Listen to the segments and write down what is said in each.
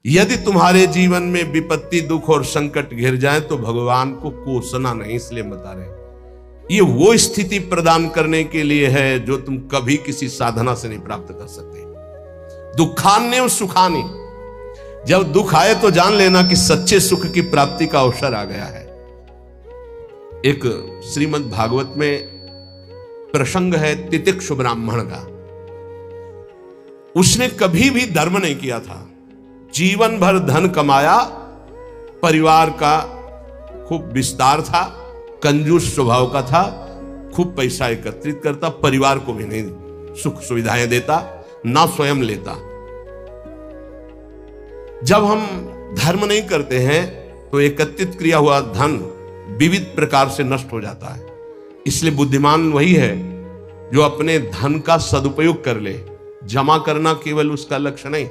यदि तुम्हारे जीवन में विपत्ति, दुख और संकट घिर जाए तो भगवान को कोसना नहीं, इसलिए बता रहे हैं ये वो स्थिति प्रदान करने के लिए है जो तुम कभी किसी साधना से नहीं प्राप्त कर सकते। दुखान्य सुखानी, जब दुख आए तो जान लेना कि सच्चे सुख की प्राप्ति का अवसर आ गया है। एक श्रीमद् भागवत में प्रसंग है तितिक्षु ब्राह्मण का। उसने कभी भी धर्म नहीं किया था, जीवन भर धन कमाया, परिवार का खूब विस्तार था, कंजूस स्वभाव का था, खूब पैसा एकत्रित करता, परिवार को भी नहीं सुख सुविधाएं देता, ना स्वयं लेता। जब हम धर्म नहीं करते हैं तो एकत्रित किया हुआ धन विविध प्रकार से नष्ट हो जाता है। इसलिए बुद्धिमान वही है जो अपने धन का सदुपयोग कर ले। जमा करना केवल उसका लक्ष्य नहीं,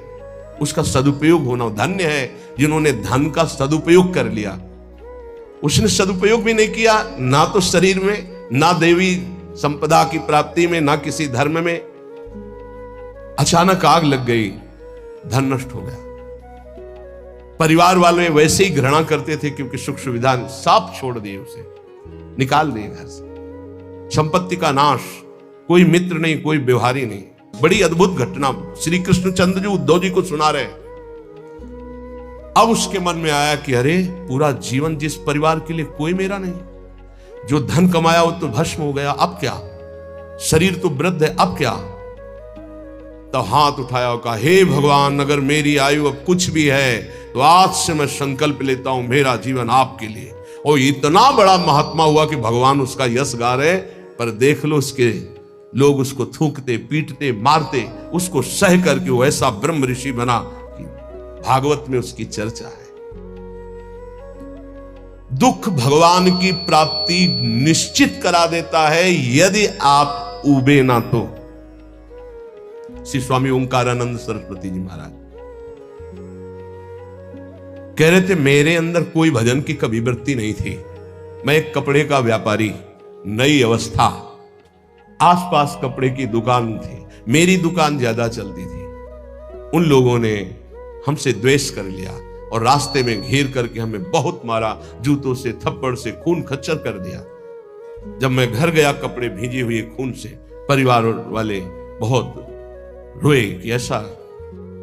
उसका सदुपयोग होना। धन्य है जिन्होंने धन का सदुपयोग कर लिया। उसने सदुपयोग भी नहीं किया, ना तो शरीर में, ना देवी संपदा की प्राप्ति में, ना किसी धर्म में। अचानक आग लग गई, धन नष्ट हो गया। परिवार वाले वैसे ही घृणा करते थे क्योंकि सुख सुविधा साफ छोड़ दिए, उसे निकाल दिए घर से। संपत्ति का नाश, कोई मित्र नहीं, कोई व्यवहारी नहीं। बड़ी अद्भुत घटना श्री कृष्णचंद्र जी उद्धव जी को सुना रहे। अब उसके मन में आया कि अरे पूरा जीवन जिस परिवार के लिए कोई मेरा नहीं, जो धन कमाया वो तो भस्म हो गया, अब क्या? शरीर तो वृद्ध है, अब क्या? तो हाथ उठाया और कहा, हे भगवान, अगर मेरी आयु अब कुछ भी है तो आज से मैं संकल्प लेता हूं मेरा जीवन आपके लिए। और इतना बड़ा महात्मा हुआ कि भगवान उसका यश गा रहे, पर देख लो उसके लोग उसको थूकते, पीटते, मारते, उसको सह करके वो ऐसा ब्रह्म ऋषि बना कि भागवत में उसकी चर्चा है। दुख भगवान की प्राप्ति निश्चित करा देता है यदि आप उबे ना तो। श्री स्वामी ओंकारानंद सरस्वती जी महाराज कह रहे थे, मेरे अंदर कोई भजन की कभी वृत्ति नहीं थी। मैं एक कपड़े का व्यापारी, नई अवस्था, आसपास कपड़े की दुकान थी, मेरी दुकान ज्यादा चलती थी। उन लोगों ने हमसे द्वेष कर लिया और रास्ते में घेर करके हमें बहुत मारा, जूतों से, थप्पड़ से, खून खच्चर कर दिया। जब मैं घर गया कपड़े भीजे हुए खून से, परिवार वाले बहुत रोए कि ऐसा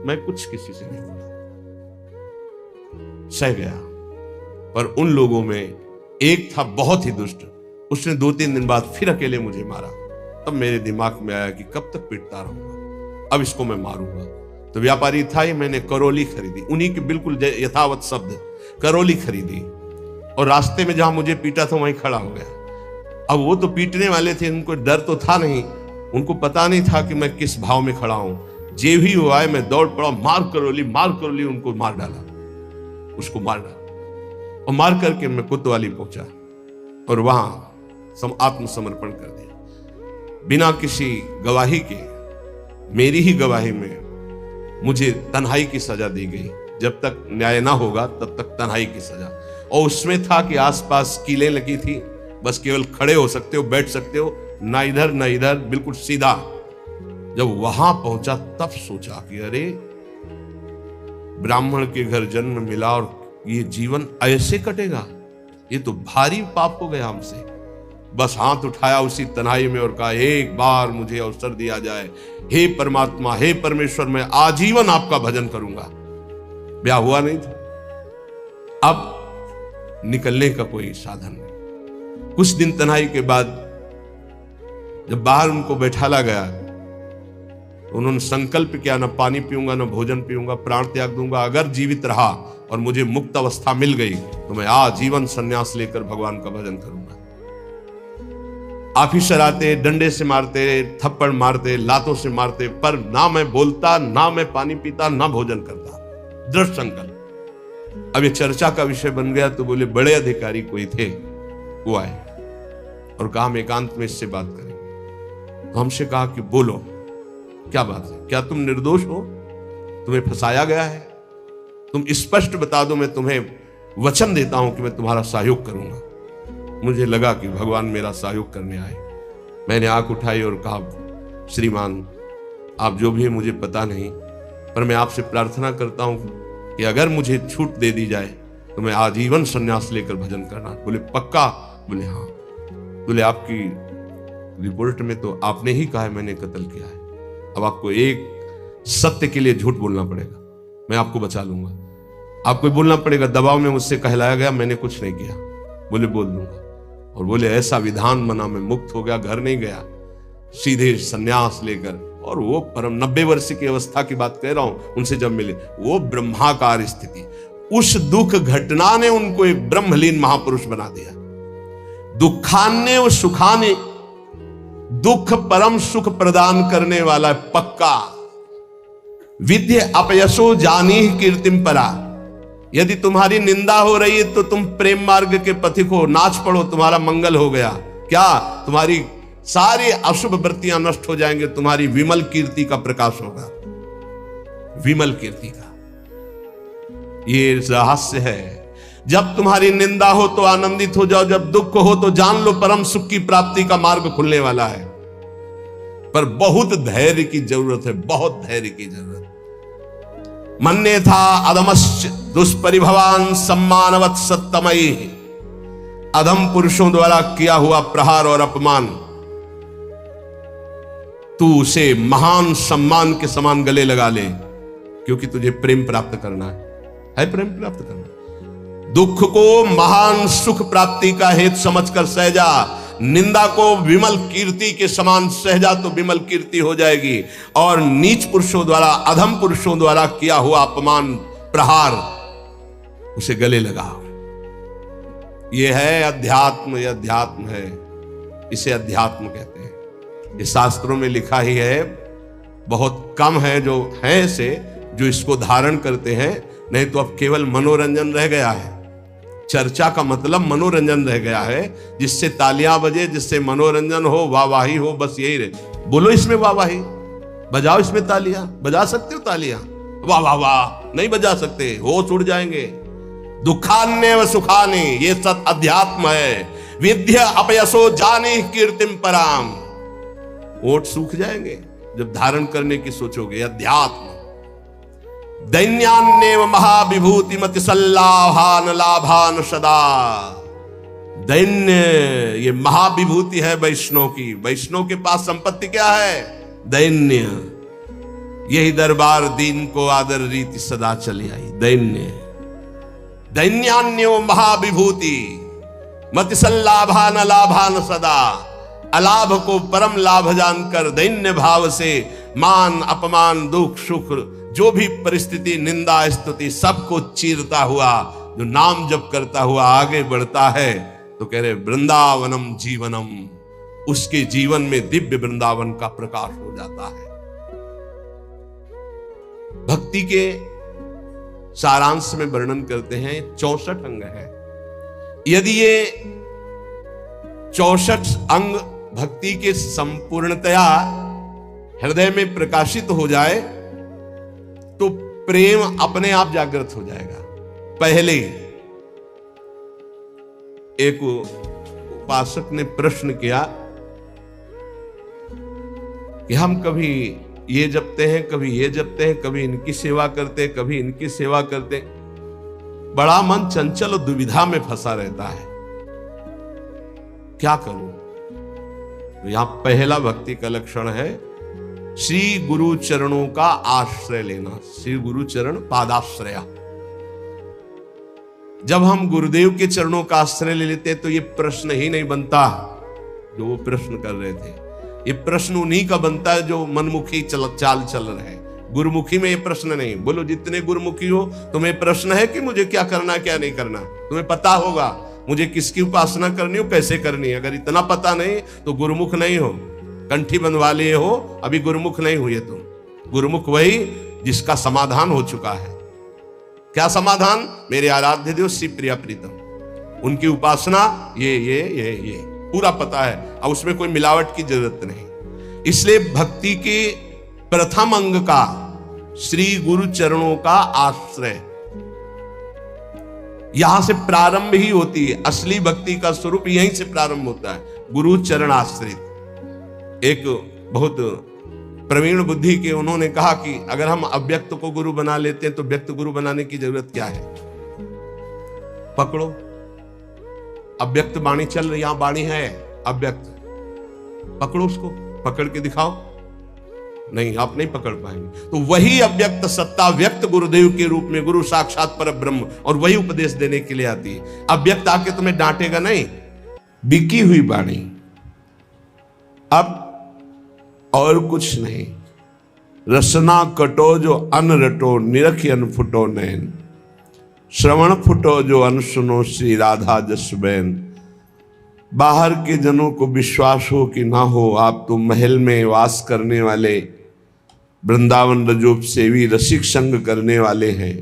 मैं कुछ किसी से नहीं बोला, सह गया। पर उन लोगों में एक था बहुत ही दुष्ट, उसने 2-3 दिन बाद फिर अकेले मुझे मारा। तब मेरे दिमाग में आया कि कब तक पीटता रहूंगा, अब इसको मैं मारूंगा। तो व्यापारी था ही, मैंने करोली खरीदी, उन्हीं के बिल्कुल यथावत शब्द, करोली खरीदी, और रास्ते में जहां मुझे पीटा था वहीं खड़ा हो गया। अब वो तो पीटने वाले थे, उनको डर तो था नहीं, उनको पता नहीं था कि मैं किस भाव में खड़ा हूं। जे भी हुआ है मैं दौड़ पड़ा, मार करोली, उनको मार डाला, उसको मार डाला, और मार करके मैं कोतवाली पहुंचा और वहां आत्मसमर्पण कर दिया बिना किसी गवाही के। मेरी ही गवाही में मुझे तन्हाई की सजा दी गई। जब तक न्याय ना होगा तब तक तन्हाई की सजा। और उसमें था कि आसपास कीलें लगी थी, बस केवल खड़े हो सकते हो, बैठ सकते हो, ना इधर ना इधर, बिल्कुल सीधा। जब वहां पहुंचा तब सोचा कि अरे ब्राह्मण के घर जन्म मिला और ये जीवन ऐसे कटेगा, ये तो भारी पाप हो गया हमसे। बस हाथ उठाया उसी तन्हाई में और कहा, एक बार मुझे अवसर दिया जाए, हे परमात्मा, हे परमेश्वर, मैं आजीवन आपका भजन करूंगा। ब्याह हुआ नहीं था, अब निकलने का कोई साधन नहीं। कुछ दिन तन्हाई के बाद जब बाहर उनको बैठाला गया, उन्होंने संकल्प किया, न पानी पीऊंगा, न भोजन पीऊंगा, प्राण त्याग दूंगा। अगर जीवित रहा और मुझे मुक्त अवस्था मिल गई तो मैं आजीवन संन्यास लेकर भगवान का भजन करूंगा। ऑफिसर आते, डंडे से मारते, थप्पड़ मारते, लातों से मारते, पर ना मैं बोलता, ना मैं पानी पीता, ना भोजन करता। दृढ़ संकल्प। अब ये चर्चा का विषय बन गया तो बोले बड़े अधिकारी कोई थे, वो आए और कहा हम एकांत में इससे बात करेंगे। तो हमसे कहा कि बोलो, क्या बात है? क्या तुम निर्दोष हो? तुम्हें फंसाया गया है? तुम स्पष्ट बता दो, मैं तुम्हें वचन देता हूं कि मैं तुम्हारा सहयोग करूंगा। मुझे लगा कि भगवान मेरा सहयोग करने आए। मैंने आंख उठाई और कहा, श्रीमान, आप जो भी है मुझे पता नहीं, पर मैं आपसे प्रार्थना करता हूं कि अगर मुझे छूट दे दी जाए तो मैं आजीवन संन्यास लेकर भजन करना। बोले पक्का? बोले हाँ। बोले आपकी रिपोर्ट में तो आपने ही कहा है मैंने कत्ल किया है, अब आपको एक सत्य के लिए झूठ बोलना पड़ेगा, मैं आपको बचा लूंगा। आपको बोलना पड़ेगा दबाव में मुझसे कहलाया गया, मैंने कुछ नहीं किया। बोले बोल दूंगा। और बोले ऐसा विधान बना, मैं मुक्त हो गया, घर नहीं गया, सीधे सन्यास लेकर। और वो परम 90 वर्ष की अवस्था की बात कह रहा हूं, उनसे जब मिले, वो ब्रह्माकार स्थिति, उस दुख घटना ने उनको एक ब्रह्मलीन महापुरुष बना दिया। दुखान्य व सुखाने, दुख परम सुख प्रदान करने वाला पक्का। विद्य अपयसो जानी कीर्तिम परा, यदि तुम्हारी निंदा हो रही है तो तुम प्रेम मार्ग के पथिक हो, नाच पड़ो, तुम्हारा मंगल हो गया। क्या? तुम्हारी सारी अशुभ वृत्तियां नष्ट हो जाएंगे, तुम्हारी विमल कीर्ति का प्रकाश होगा, विमल कीर्ति का। ये रहस्य है। जब तुम्हारी निंदा हो तो आनंदित हो जाओ, जब दुख हो तो जान लो परम सुख की प्राप्ति का मार्ग खुलने वाला है। पर बहुत धैर्य की जरूरत है, बहुत धैर्य की जरूरत। मन्ने था अधमश्च दुष्परिभवान सम्मानवत सत्तमयी, अधम पुरुषों द्वारा किया हुआ प्रहार और अपमान, तू उसे महान सम्मान के समान गले लगा ले, क्योंकि तुझे प्रेम प्राप्त करना है प्रेम प्राप्त करना। दुख को महान सुख प्राप्ति का हेतु समझकर सहजा, निंदा को विमल कीर्ति के समान सहजा तो विमल कीर्ति हो जाएगी। और नीच पुरुषों द्वारा, अधम पुरुषों द्वारा किया हुआ अपमान प्रहार, उसे गले लगाओ। यह है अध्यात्म, यह अध्यात्म है, इसे अध्यात्म कहते हैं। इस शास्त्रों में लिखा ही है, बहुत कम है जो है ऐसे जो इसको धारण करते हैं, नहीं तो अब केवल मनोरंजन रह गया है। चर्चा का मतलब मनोरंजन रह गया है, जिससे तालियां बजे, जिससे मनोरंजन हो, वाहवाही हो, बस यही रहे। बोलो इसमें वाहवाही, बजाओ इसमें तालियां, बजा सकते हो तालियां? वाह वाह वाह नहीं बजा सकते, होश उड़ जाएंगे। दुखान्य व सुखाने, ये सत अध्यात्म है। विद्य अपयसो जाने कीर्तिम पराम, ओठ सूख जाएंगे जब धारण करने की सोचोगे। अध्यात्म। दैन्यान्येव महाविभूति मति सल्लाभान लाभान सदा, दैन्य ये महाविभूति है वैष्णव की। वैष्णव के पास संपत्ति क्या है? दैन्य। यही दरबार दीन को आदर रीति सदा चली आई। दैन्य, दैन्यान्यो महाविभूति मति सल्लाभान लाभान सदा, अलाभ को परम लाभ जानकर दैन्य भाव से मान अपमान दुख सुख जो भी परिस्थिति निंदा स्तुति सबको चीरता हुआ जो नाम जप करता हुआ आगे बढ़ता है, तो कह रहे वृंदावनम जीवनम, उसके जीवन में दिव्य वृंदावन का प्रकाश हो जाता है। भक्ति के सारांश में वर्णन करते हैं 64 अंग है। यदि ये 64 अंग भक्ति के संपूर्णतया हृदय में प्रकाशित हो जाए तो प्रेम अपने आप जागृत हो जाएगा। पहले एक उपासक ने प्रश्न किया कि हम कभी ये जपते हैं, कभी ये जपते हैं, कभी इनकी सेवा करते, कभी इनकी सेवा करते, बड़ा मन चंचल और दुविधा में फंसा रहता है, क्या करूं? तो यहां पहला भक्ति का लक्षण है श्री गुरु चरणों का आश्रय लेना। श्री गुरु चरण पादाश्रया। जब हम गुरुदेव के चरणों का आश्रय ले लेते तो ये प्रश्न ही नहीं बनता जो वो प्रश्न कर रहे थे। ये प्रश्न उन्हीं का बनता है जो मनमुखी चाल चल रहे हैं। गुरुमुखी में ये प्रश्न नहीं। बोलो जितने गुरुमुखी हो, तुम्हें प्रश्न है कि मुझे क्या करना क्या नहीं करना? तुम्हें पता होगा मुझे किसकी उपासना करनी हो, कैसे करनी है। अगर इतना पता नहीं तो गुरुमुख नहीं हो, कंठी बंधवा लिए हो, अभी गुरुमुख नहीं हुए तुम। गुरुमुख वही जिसका समाधान हो चुका है। क्या समाधान? मेरे आराध्य देव श्री प्रिया प्रीतम, उनकी उपासना ये पूरा पता है, और उसमें कोई मिलावट की जरूरत नहीं। इसलिए भक्ति के प्रथम अंग का श्री गुरु चरणों का आश्रय, यहां से प्रारंभ ही होती है। असली भक्ति का स्वरूप यहीं से प्रारंभ होता है, गुरु चरण आश्रित। एक बहुत प्रवीण बुद्धि के उन्होंने कहा कि अगर हम अव्यक्त को गुरु बना लेते हैं तो व्यक्त गुरु बनाने की जरूरत क्या है? पकड़ो, अव्यक्त वाणी चल रही, यहां वाणी है अव्यक्त, पकड़ो उसको, पकड़ के दिखाओ। नहीं, आप नहीं पकड़ पाएंगे। तो वही अव्यक्त सत्ता व्यक्त गुरुदेव के रूप में गुरु साक्षात पर ब्रह्म, और वही उपदेश देने के लिए आती है। अव्यक्त आके तुम्हें डांटेगा नहीं, बिकी हुई वाणी, अब और कुछ नहीं। रसना कटो जो अन रटो, निरखी अन फुटो नैन, श्रवण फुटो जो अन सुनो, श्री राधा जस बैन। बाहर के जनों को विश्वास हो कि ना हो, आप तो महल में वास करने वाले वृंदावन रजोप सेवी रसिक संग करने वाले हैं।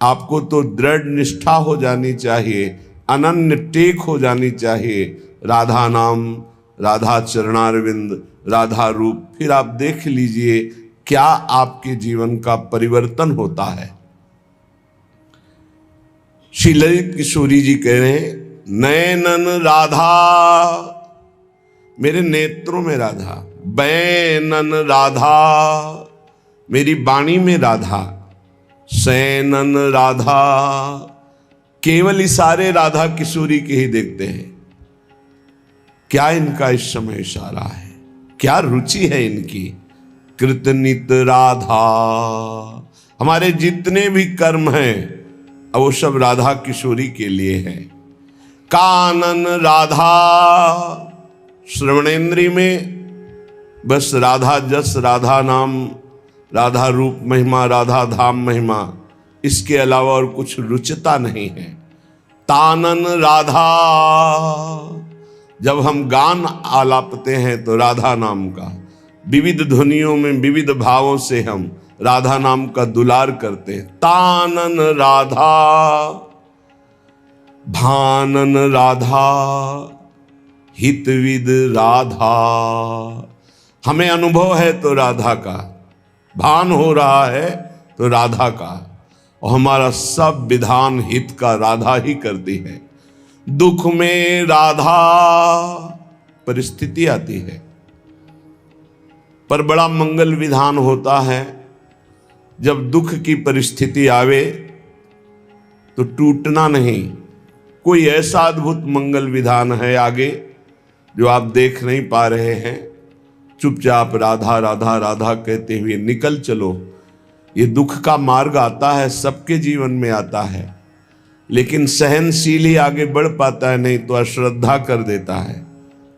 आपको तो दृढ़ निष्ठा हो जानी चाहिए, अनन्य टेक हो जानी चाहिए। राधा नाम, राधा चरणारविंद, राधा रूप, फिर आप देख लीजिए क्या आपके जीवन का परिवर्तन होता है। श्री ललित किशोरी जी कह रहे हैं, नैनन राधा, मेरे नेत्रों में राधा, बैनन राधा, मेरी वाणी में राधा, सैनन राधा, केवल इशारे राधा किशोरी के ही देखते हैं। क्या इनका इस समय इशारा है, क्या रुचि है इनकी। कृतनित राधा, हमारे जितने भी कर्म हैं अब वो सब राधा किशोरी के लिए है। कानन राधा, श्रवणेन्द्री में बस राधा जस, राधा नाम, राधा रूप महिमा, राधा धाम महिमा, इसके अलावा और कुछ रुचता नहीं है। तानन राधा, जब हम गान आलापते हैं तो राधा नाम का, विविध ध्वनियों में विविध भावों से हम राधा नाम का दुलार करते हैं। तानन राधा, भानन राधा, हितविद राधा, हमें अनुभव है तो राधा का, भान हो रहा है तो राधा का, और हमारा सब विधान हित का राधा ही करती है। दुख में राधा, परिस्थिति आती है पर बड़ा मंगल विधान होता है। जब दुख की परिस्थिति आवे तो टूटना नहीं। कोई ऐसा अद्भुत मंगल विधान है आगे जो आप देख नहीं पा रहे हैं। चुपचाप राधा राधा राधा कहते हुए निकल चलो। ये दुख का मार्ग आता है, सबके जीवन में आता है, लेकिन सहनशील ही आगे बढ़ पाता है, नहीं तो अश्रद्धा कर देता है।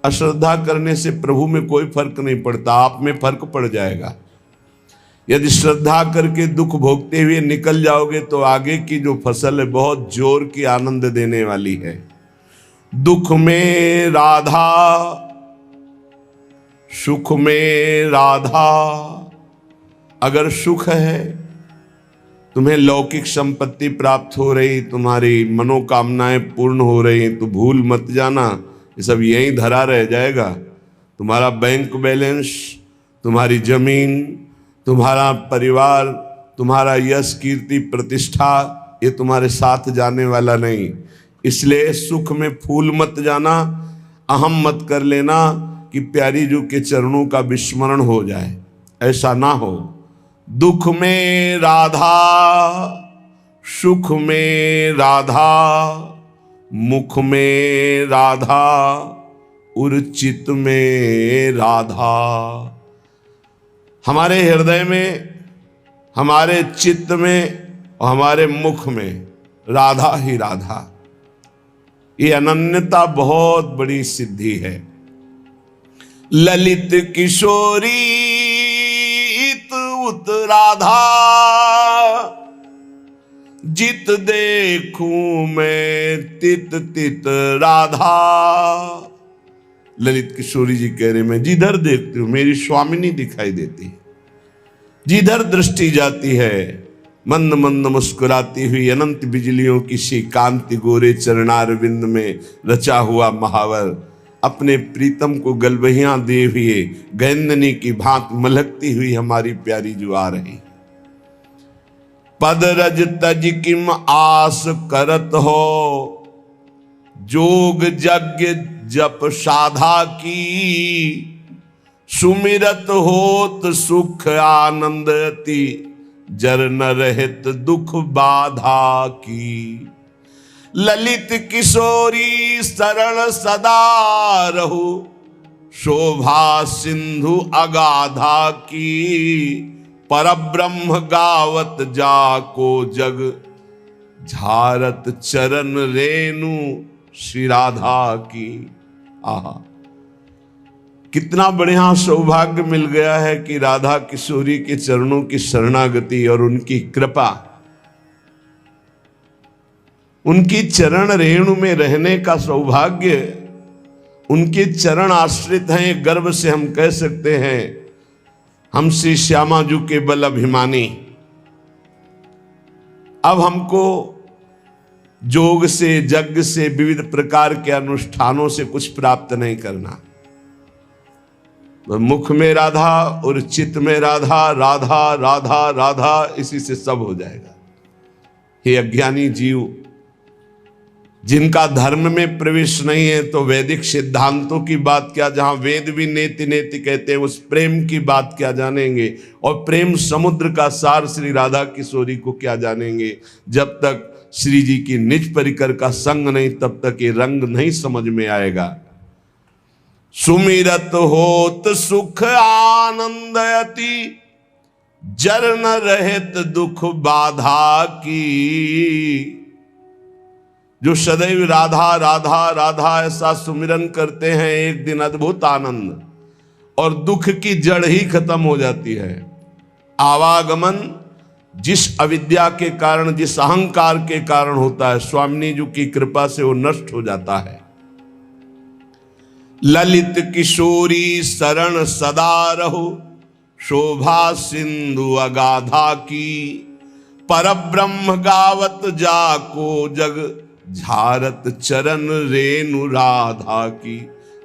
अश्रद्धा करने से प्रभु में कोई फर्क नहीं पड़ता, आप में फर्क पड़ जाएगा। यदि श्रद्धा करके दुख भोगते हुए निकल जाओगे तो आगे की जो फसल है बहुत जोर की आनंद देने वाली है। दुख में राधा, सुख में राधा। अगर सुख है, तुम्हें लौकिक संपत्ति प्राप्त हो रही, तुम्हारी मनोकामनाएं पूर्ण हो रही, तो भूल मत जाना ये सब यहीं धरा रह जाएगा। तुम्हारा बैंक बैलेंस, तुम्हारी जमीन, तुम्हारा परिवार, तुम्हारा यश कीर्ति प्रतिष्ठा, ये तुम्हारे साथ जाने वाला नहीं। इसलिए सुख में फूल मत जाना, अहम मत कर लेना कि प्यारी जू के चरणों का विस्मरण हो जाए, ऐसा ना हो। दुख में राधा, सुख में राधा, मुख में राधा, उर्चित में राधा। हमारे हृदय में, हमारे चित्त में और हमारे मुख में राधा ही राधा। ये अनन्यता बहुत बड़ी सिद्धि है। ललित किशोरी उत राधा, जित देखूं मैं तित तित राधा। ललित किशोरी जी कह रहे, मैं जिधर देखती हूं मेरी स्वामिनी दिखाई देती है। जिधर दृष्टि जाती है मंद मंद मुस्कुराती हुई अनंत बिजलियों की सी कांति गोरे चरणारविंद में रचा हुआ महावर अपने प्रीतम को गलबहियां दे हुए गैंदनी की भांत मलकती हुई हमारी प्यारी जो आ रही। पद रज तज किम आस करत हो, जोग यज्ञ जप साधा की, सुमिरत होत सुख आनंद अति, जर न रहित दुख बाधा की। ललित किशोरी शरण सदा रहु, शोभा सिंधु अगाधा की। परब्रह्म गावत जाको जग, झारत चरण रेणु श्री राधा की। आहा, कितना बढ़िया सौभाग्य मिल गया है कि राधा किशोरी के चरणों की शरणागति और उनकी कृपा, उनकी चरण रेणु में रहने का सौभाग्य, उनके चरण आश्रित हैं। गर्व से हम कह सकते हैं हम श्री श्यामा जू के बल अभिमानी। अब हमको जोग से, यज्ञ से, विविध प्रकार के अनुष्ठानों से कुछ प्राप्त नहीं करना। मुख में राधा और चित्त में राधा, राधा राधा राधा, इसी से सब हो जाएगा। हे अज्ञानी जीव, जिनका धर्म में प्रवेश नहीं है तो वैदिक सिद्धांतों की बात क्या, जहां वेद भी नेति नेति कहते हैं, उस प्रेम की बात क्या जानेंगे। और प्रेम समुद्र का सार श्री राधा किशोरी को क्या जानेंगे। जब तक श्री जी की निज परिकर का संग नहीं, तब तक ये रंग नहीं समझ में आएगा। सुमिरत होत सुख आनंद अति, जर न रहित दुख बाधा की। जो सदैव राधा राधा राधा ऐसा सुमिरन करते हैं, एक दिन अद्भुत आनंद और दुख की जड़ ही खत्म हो जाती है। आवागमन जिस अविद्या के कारण, जिस अहंकार के कारण होता है, स्वामिनी जी की कृपा से वो नष्ट हो जाता है। ललित किशोरी शरण सदा रहो, शोभा सिंधु अगाधा की। परब्रह्म गावत जाको जग, झारत चरण रेणु राधा की।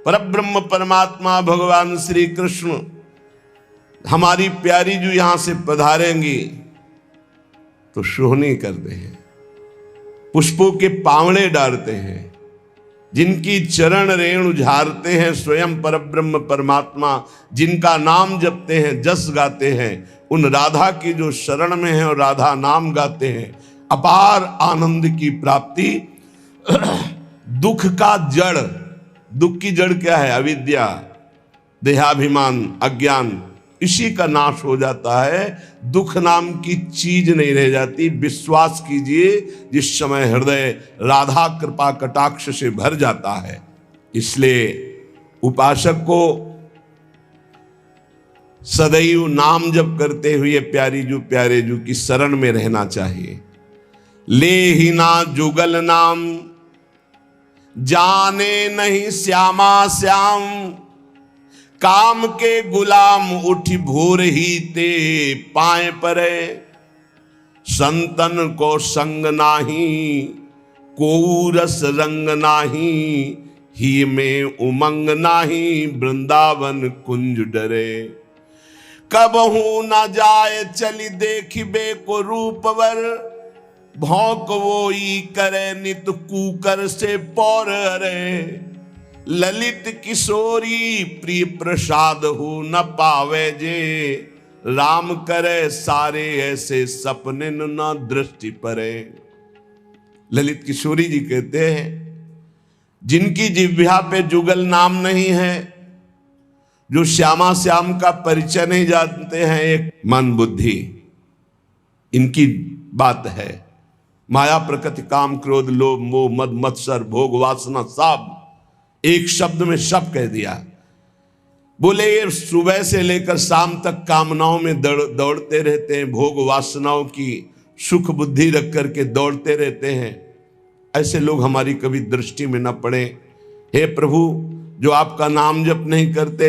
परब्रह्म परमात्मा भगवान श्री कृष्ण, हमारी प्यारी जो यहां से पधारेंगी तो सोहनी करते हैं, पुष्पों के पावड़े डालते हैं, जिनकी चरण रेणु झारते हैं स्वयं परब्रह्म परमात्मा, जिनका नाम जपते हैं, जस गाते हैं, उन राधा की जो शरण में है और राधा नाम गाते हैं, अपार आनंद की प्राप्ति। दुख का जड़, दुख की जड़ क्या है? अविद्या, देहाभिमान, अज्ञान, इसी का नाश हो जाता है। दुख नाम की चीज नहीं रह जाती। विश्वास कीजिए, जिस समय हृदय राधा कृपा कटाक्ष से भर जाता है। इसलिए उपासक को सदैव नाम जप करते हुए प्यारी जू प्यारे जू की शरण में रहना चाहिए। ले ही ना जुगल नाम, जाने नहीं श्यामा श्याम। काम के गुलाम उठ भोर ही ते पाए परे। संतन को संग नाही, को रस रंग नाही। ही में उमंग नाही, वृंदावन कुंज डरे। कबहू न जाए चली देखिबे को रूपवर। भौंक वोई करे नित कूकर से पौर रे। ललित किशोरी प्रिय प्रसाद हो न पावे जे। राम करे सारे ऐसे सपने न दृष्टि परे। ललित किशोरी जी कहते हैं, जिनकी जिह्वा पे जुगल नाम नहीं है, जो श्यामा श्याम का परिचय नहीं जानते हैं, एक मन बुद्धि इनकी बात है। माया प्रकृति काम क्रोध लोभ मोह मद मत्सर भोग वासना सब, एक शब्द में सब कह दिया। बोले ये सुबह से लेकर शाम तक कामनाओं में दौड़ते रहते हैं, भोग वासनाओं की सुख बुद्धि रख करके दौड़ते रहते हैं। ऐसे लोग हमारी कभी दृष्टि में न पड़े। हे प्रभु, जो आपका नाम जप नहीं करते,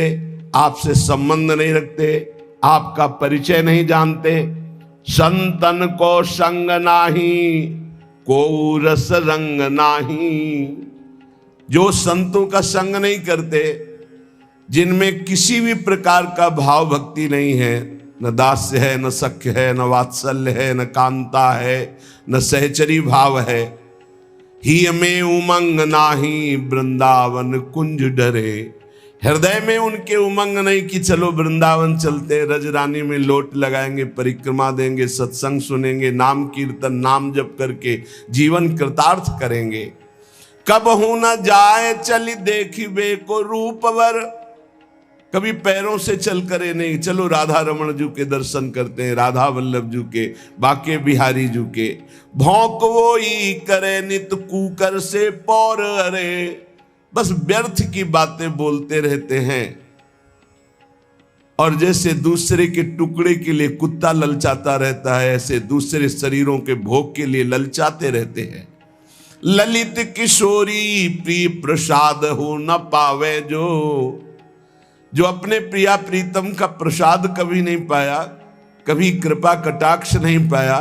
आपसे संबंध नहीं रखते, आपका परिचय नहीं जानते। संतन को संग नाही, को रस रंग नाही। जो संतों का संग नहीं करते, जिनमें किसी भी प्रकार का भाव भक्ति नहीं है, न दास्य है, न सख्य है, न वात्सल्य है, न कांता है, न सहचरी भाव है। ही में उमंग नाही, वृंदावन कुंज डरे। हृदय में उनके उमंग नहीं कि चलो वृंदावन चलते, रजरानी में लोट लगाएंगे, परिक्रमा देंगे, सत्संग सुनेंगे, नाम कीर्तन नाम जप करके जीवन कृतार्थ करेंगे। कब हूं न जाए चली देखिबे को रूपवर, कभी पैरों से चल करे नहीं, चलो राधा रमण जी के दर्शन करते हैं, राधा वल्लभ जी के, बाके बिहारी जी के। भौंक वो ही करे नित कूकर से पौर, अरे बस व्यर्थ की बातें बोलते रहते हैं। और जैसे दूसरे के टुकड़े के लिए कुत्ता ललचाता रहता है, ऐसे दूसरे शरीरों के भोग के लिए ललचाते रहते हैं। ललित किशोरी प्रिय प्रसाद हो न पावे, जो अपने प्रिया प्रीतम का प्रसाद कभी नहीं पाया, कभी कृपा कटाक्ष नहीं पाया,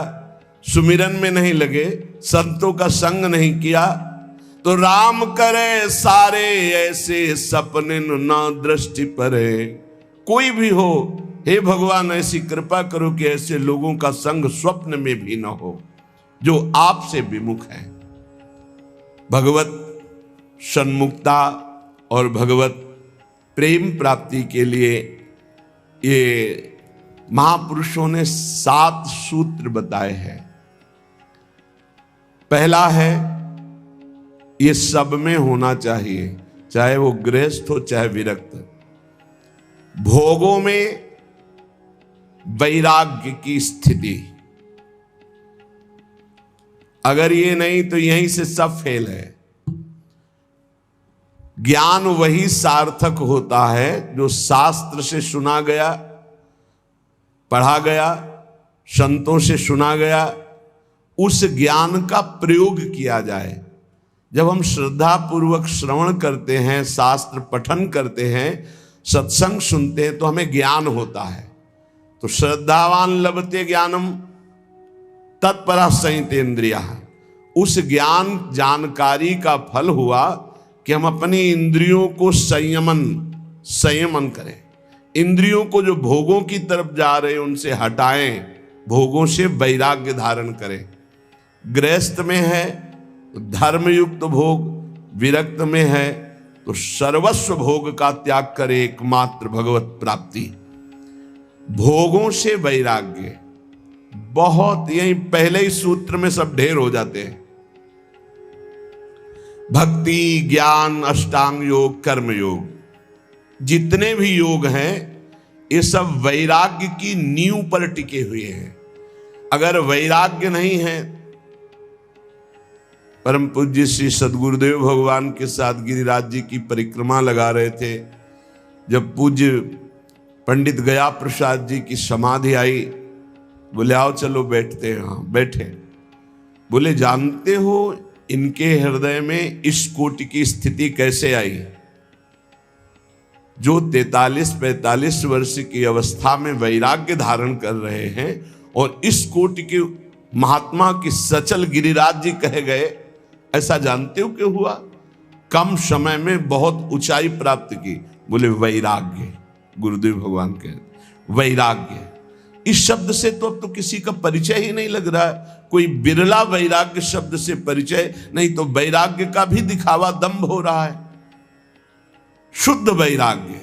सुमिरन में नहीं लगे, संतों का संग नहीं किया, तो राम करे सारे ऐसे सपने न दृष्टि परे। कोई भी हो, हे भगवान ऐसी कृपा करो कि ऐसे लोगों का संग स्वप्न में भी न हो जो आपसे विमुख है। भगवत सन्मुखता और भगवत प्रेम प्राप्ति के लिए ये महापुरुषों ने 7 सूत्र बताए हैं। पहला है, ये सब में होना चाहिए, चाहे वो गृहस्थ हो चाहे विरक्त। भोगों में वैराग्य की स्थिति, अगर ये नहीं तो यहीं से सब फेल है। ज्ञान वही सार्थक होता है जो शास्त्र से सुना गया, पढ़ा गया, संतों से सुना गया, उस ज्ञान का प्रयोग किया जाए। जब हम श्रद्धा पूर्वक श्रवण करते हैं, शास्त्र पठन करते हैं, सत्संग सुनते हैं, तो हमें ज्ञान होता है। तो श्रद्धावान लभते ज्ञानम तत्परा संयतेन्द्रिया, उस ज्ञान जानकारी का फल हुआ कि हम अपनी इंद्रियों को संयमन करें, इंद्रियों को जो भोगों की तरफ जा रहे हैं उनसे हटाएं, भोगों से वैराग्य धारण करें। गृहस्थ में है तो धर्मयुक्त भोग, विरक्त में है तो सर्वस्व भोग का त्याग करे, एकमात्र भगवत प्राप्ति। भोगों से वैराग्य बहुत, यही पहले ही सूत्र में सब ढेर हो जाते हैं। भक्ति, ज्ञान, अष्टांग योग, कर्म योग, जितने भी योग हैं ये सब वैराग्य की नींव पर टिके हुए हैं। अगर वैराग्य नहीं है, परम पूज्य श्री सद्गुरुदेव भगवान के साथ गिरिराज जी की परिक्रमा लगा रहे थे, जब पूज्य पंडित गया प्रसाद जी की समाधि आई, बोले आओ चलो बैठते हैं। हाँ बैठे। बोले जानते हो इनके हृदय में इस कोटि की स्थिति कैसे आई? जो 43-45 वर्ष की अवस्था में वैराग्य धारण कर रहे हैं और इस कोटि के महात्मा की सचल गिरिराज जी कहे गए, ऐसा जानते हो क्यों हुआ? कम समय में बहुत ऊंचाई प्राप्त की। बोले वैराग्य, गुरुदेव भगवान के वैराग्य। इस शब्द से तो अब तो किसी का परिचय ही नहीं लग रहा है, कोई बिरला वैराग्य शब्द से परिचय, नहीं तो वैराग्य का भी दिखावा दंभ हो रहा है। शुद्ध वैराग्य,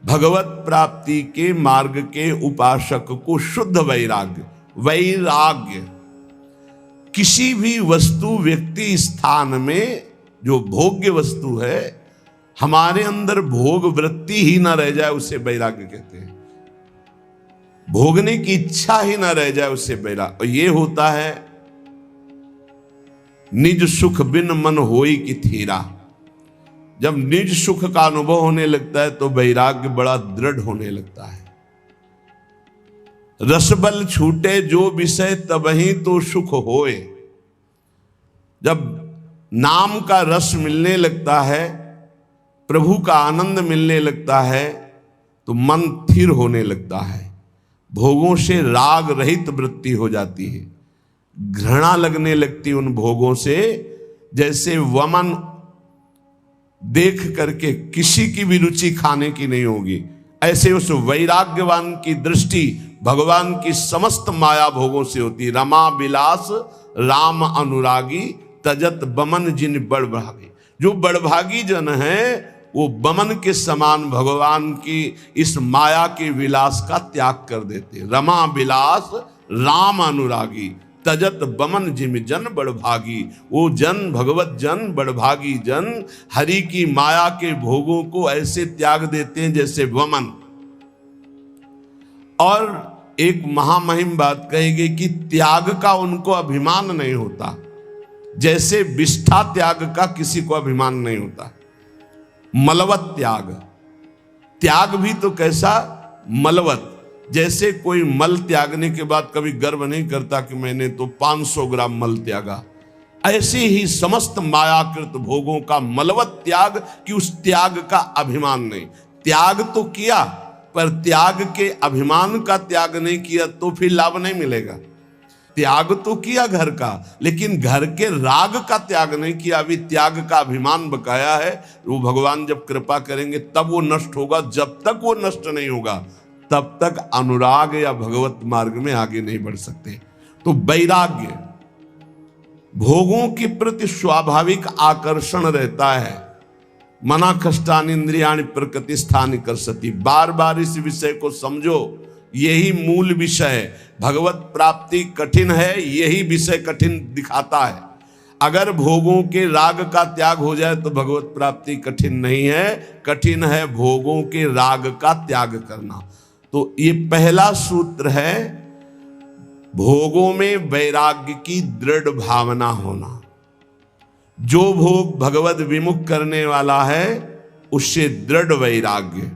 भगवत प्राप्ति के मार्ग के उपासक को शुद्ध वैराग्य, वैराग्य किसी भी वस्तु, व्यक्ति, स्थान में जो भोग्य वस्तु है, हमारे अंदर भोग वृत्ति ही ना रह जाए उसे वैराग्य कहते हैं। भोगने की इच्छा ही ना रह जाए उसे वैराग्य। और ये होता है निज सुख बिन मन होई की थीरा। जब निज सुख का अनुभव होने लगता है तो वैराग्य बड़ा दृढ़ होने लगता है। रसबल छूटे जो विषय तबही तो सुख होए। जब नाम का रस मिलने लगता है, प्रभु का आनंद मिलने लगता है, तो मन स्थिर होने लगता है, भोगों से राग रहित वृत्ति हो जाती है, घृणा लगने लगती उन भोगों से। जैसे वमन देख करके किसी की भी रुचि खाने की नहीं होगी, ऐसे उस वैराग्यवान की दृष्टि भगवान की समस्त माया भोगों से होती। रमा विलास राम अनुरागी तजत बमन जिन बड़भागी। जो बड़भागी जन है वो बमन के समान भगवान की इस माया के विलास का त्याग कर देते। रमा विलास राम अनुरागी, तजत बमन जिम जन बड़भागी। वो जन भगवत जन बड़भागी जन हरि की माया के भोगों को ऐसे त्याग देते हैं जैसे बमन। और एक महामहिम बात कहेगी कि त्याग का उनको अभिमान नहीं होता, जैसे विष्ठा त्याग का किसी को अभिमान नहीं होता। मलवत त्याग, त्याग भी तो कैसा मलवत, जैसे कोई मल त्यागने के बाद कभी गर्व नहीं करता कि मैंने तो 500 ग्राम मल त्यागा। ऐसे ही समस्त मायाकृत भोगों का मलवत त्याग कि उस त्याग का अभिमान नहीं। त्याग तो किया पर त्याग के अभिमान का त्याग नहीं किया तो फिर लाभ नहीं मिलेगा। त्याग तो किया घर का, लेकिन घर के राग का त्याग नहीं किया, अभी त्याग का अभिमान बकाया है। वो भगवान जब कृपा करेंगे तब वो नष्ट होगा, जब तक वो नष्ट नहीं होगा तब तक अनुराग या भगवत मार्ग में आगे नहीं बढ़ सकते। तो वैराग्य, भोगों के प्रति स्वाभाविक आकर्षण रहता है। मना कष्टान इंद्रियाणि प्रकृति स्थान कर सती। बार बार इस विषय को समझो, यही मूल विषय। भगवत प्राप्ति कठिन है, यही विषय कठिन दिखाता है। अगर भोगों के राग का त्याग हो जाए तो भगवत प्राप्ति कठिन नहीं है, कठिन है भोगों के राग का त्याग करना। तो ये पहला सूत्र है, भोगों में वैराग्य की दृढ़ भावना होना। जो भोग भगवत विमुख करने वाला है उससे दृढ़ वैराग्य।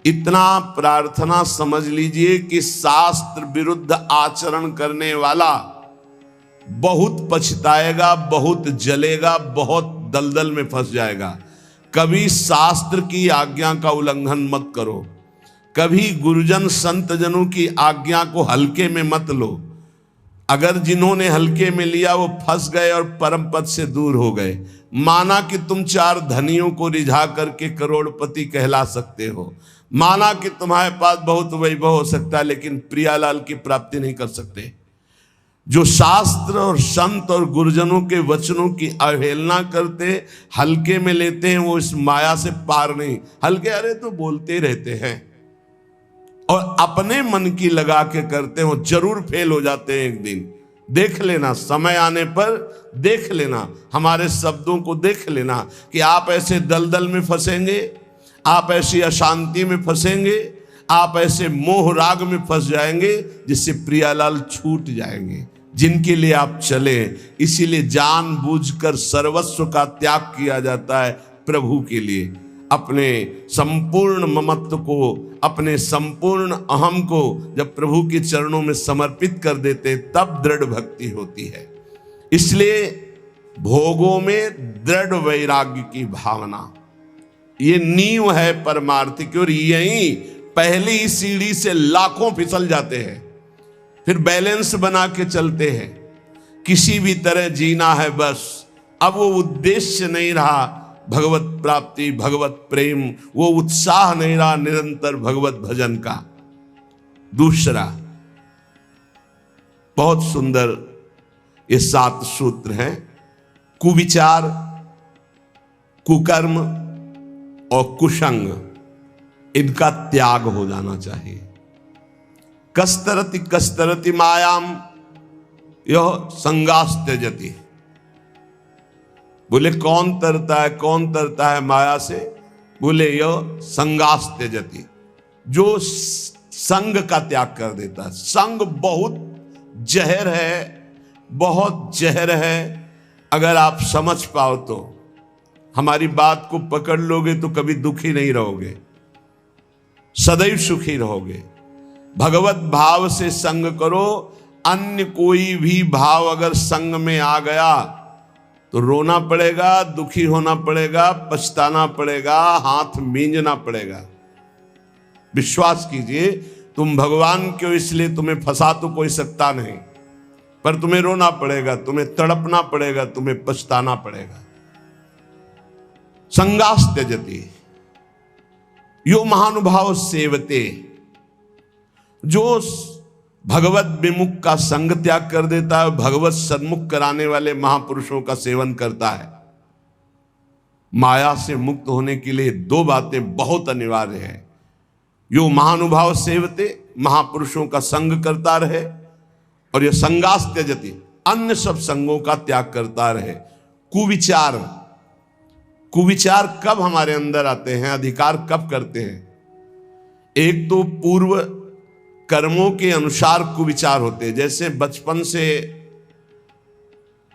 इतना प्रार्थना समझ लीजिए कि शास्त्र विरुद्ध आचरण करने वाला बहुत पछताएगा, बहुत जलेगा, बहुत दलदल में फंस जाएगा। कभी शास्त्र की आज्ञा का उल्लंघन मत करो, कभी गुरुजन संत जनों की आज्ञा को हल्के में मत लो। अगर जिन्होंने हल्के में लिया वो फंस गए और परम पद से दूर हो गए। माना कि तुम 4 धनियों को रिझा करके करोड़पति कहला सकते हो, माना कि तुम्हारे पास बहुत वैभव हो सकता है, लेकिन प्रियालाल की प्राप्ति नहीं कर सकते। जो शास्त्र और संत और गुरुजनों के वचनों की अवहेलना करते, हल्के में लेते हैं, वो इस माया से पार नहीं। हल्के अरे तो बोलते रहते हैं और अपने मन की लगा के करते हो, जरूर फेल हो जाते हैं एक दिन। देख लेना, समय आने पर देख लेना, हमारे शब्दों को देख लेना कि आप ऐसे दलदल में फंसेंगे, आप ऐसी अशांति में फंसेंगे, आप ऐसे मोह राग में फंस जाएंगे जिससे प्रियालाल छूट जाएंगे, जिनके लिए आप चले। इसीलिए जानबूझकर सर्वस्व का त्याग किया जाता है प्रभु के लिए। अपने संपूर्ण ममत्व को, अपने संपूर्ण अहम को जब प्रभु के चरणों में समर्पित कर देते तब दृढ़ भक्ति होती है। इसलिए भोगों में दृढ़ वैराग्य की भावना ये नींव है परमार्थ की। और यही पहली सीढ़ी से लाखों फिसल जाते हैं, फिर बैलेंस बना के चलते हैं। किसी भी तरह जीना है बस, अब वो उद्देश्य नहीं रहा भगवत प्राप्ति, भगवत प्रेम, वो उत्साह नहीं रहा निरंतर भगवत भजन का। दूसरा बहुत सुंदर ये 7 सूत्र हैं। कुविचार, कुकर्म और कुसंग, इनका त्याग हो जाना चाहिए। कस्तरति कस्तरति मायाम यह संगास त्यजति। बोले कौन तरता है, कौन तरता है माया से? बोले यह संगास त्यजति, जो संग का त्याग कर देता है। संग बहुत जहर है, बहुत जहर है। अगर आप समझ पाओ तो, हमारी बात को पकड़ लोगे तो कभी दुखी नहीं रहोगे, सदैव सुखी रहोगे। भगवत भाव से संग करो। अन्य कोई भी भाव अगर संग में आ गया तो रोना पड़ेगा, दुखी होना पड़ेगा, पछताना पड़ेगा, हाथ मींजना पड़ेगा। विश्वास कीजिए, तुम भगवान के हो इसलिए तुम्हें फंसा तो कोई सकता नहीं, पर तुम्हें रोना पड़ेगा, तुम्हें तड़पना पड़ेगा, तुम्हें पछताना पड़ेगा। संगास त्यजति यो महानुभाव सेवते, जो भगवत विमुख का संग त्याग कर देता है, भगवत सन्मुख कराने वाले महापुरुषों का सेवन करता है। माया से मुक्त होने के लिए दो बातें बहुत अनिवार्य है। यो महानुभाव सेवते, महापुरुषों का संग करता रहे, और यह संगास त्यजति, अन्य सब संगों का त्याग करता रहे। कुविचार, कुविचार कब हमारे अंदर आते हैं, अधिकार कब करते हैं? एक तो पूर्व कर्मों के अनुसार कुविचार होते हैं। जैसे बचपन से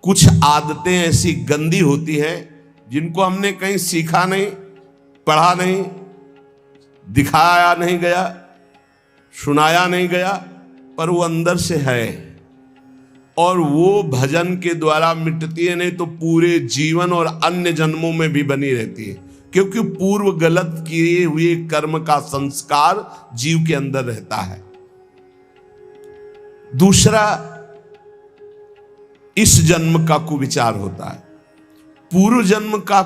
कुछ आदतें ऐसी गंदी होती हैं जिनको हमने कहीं सीखा नहीं, पढ़ा नहीं, दिखाया नहीं गया, सुनाया नहीं गया, पर वो अंदर से है और वो भजन के द्वारा मिटती है, नहीं तो पूरे जीवन और अन्य जन्मों में भी बनी रहती है, क्योंकि पूर्व गलत किए हुए कर्म का संस्कार जीव के अंदर रहता है। दूसरा, इस जन्म का कुविचार होता है। पूर्व जन्म का